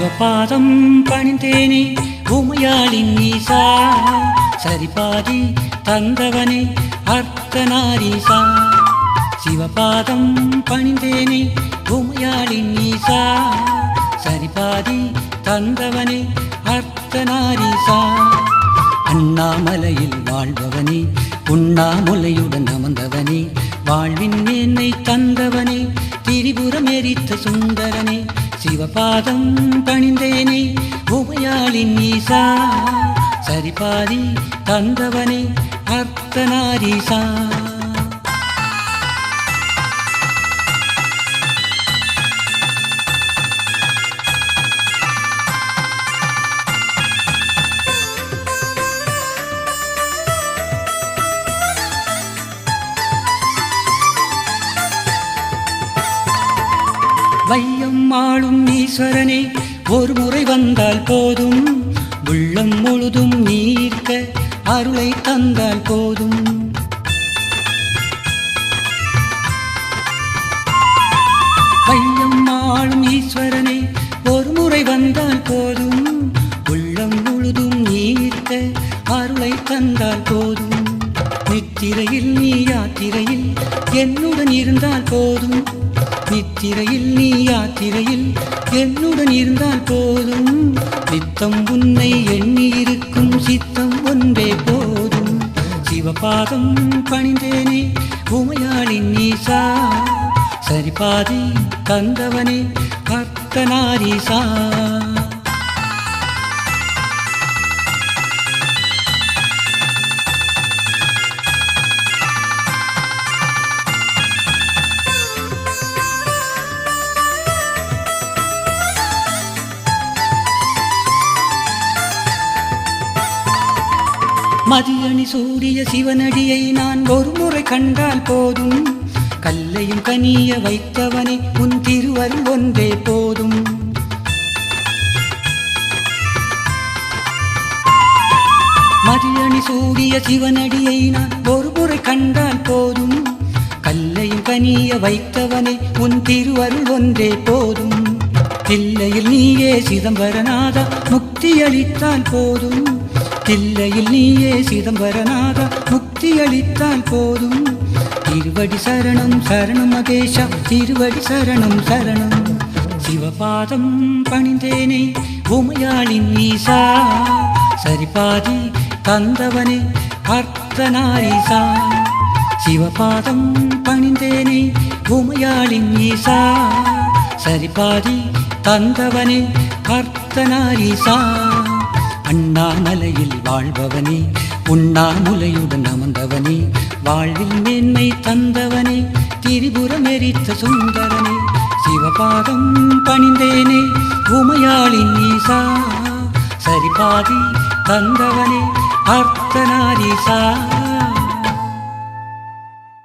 சிவபாதம் பணிந்தேனே உமையாளின் ஈசா, சரிபாதி தந்தவனே அர்த்தநாரீசா. சிவபாதம் பணிந்தேனே உமையாளின் ஈசா, சரிபாதி தந்தவனே அர்த்தநாரீசா. அண்ணாமலையில் வாழ்பவனே, உண்ணாமுலையுடன் அமர்ந்தவனே, வாழ்வின் மேன்மை தந்தவனே, திரிபுரம் எரித்த சுந்தரனே. சிவபாதம் பணிந்தேனே உமையாளின் ஈசா, சரிபாதி தந்தவனே அர்த்தநாரீசா. வையம் ஆளும் ஈஸ்வரனே, ஒரு முறை வந்தால் போதும், உள்ளம் முழுதும் நீர்க்க அருளை தந்தால் போதும். வையம் ஆளும் ஈஸ்வரனே, ஒரு முறை வந்தால் போதும், உள்ளம் முழுதும் நீர்க்க அருளை தந்தால் போதும். நித்திரையில் நீ யாத்திரையில் என்னுடன் இருந்தால் போதும், நித்திரையில் நீ யாத்திரையில் என்னுடன் இருந்தால் போதும். நித்தம் உன்னை எண்ணி இருக்கும் சித்தம் ஒன்றே போதும். சிவபாதம் பணிந்தேனே உமையாளின் ஈசா, சரிபாதி தந்தவனே அர்த்தநாரீசா. மதியணி சூடிய சிவனடியை நான் ஒரு முறை கண்டால் போதும், கல்லையும் கனிய வைத்தவனே உன் திருவருள் ஒன்றே போதும். மதியணி சூடிய சிவனடியை நான் ஒரு முறை கண்டால் போதும், கல்லையும் கனிய வைத்தவனே உன் திருவருள் ஒன்றே போதும். தில்லையில் நீயே சிதம்பரநாதா முக்தி அளித்தால் போதும், தில்லையில் நீயே சிதம்பரநாதா முக்தி அளித்தால் போதும். திருவடி சரணம் சரணம் மகேஷா, திருவடி சரணம் சரணம். சிவபாதம் பணிந்தேனே உமையாளின் ஈசா, சரிபாதி தந்தவனே அர்த்தநாரீசா. சிவபாதம் பணிந்தேனே உமையாளின் ஈசா, சரிபாதி தந்தவனே அர்த்தநாரீசா. அண்ணாமலையில் வாழ்பவனே, உண்ணாமுலையுடன் அமர்ந்தவனே, வாழ்வில் மேன்மை தந்தவனே, திரிபுரம் எரித்த சுந்தரனே. சிவபாதம் பணிந்தேனே உமையாளின் ஈசா, சரிபாதி தந்தவனே அர்த்தநாரீசா.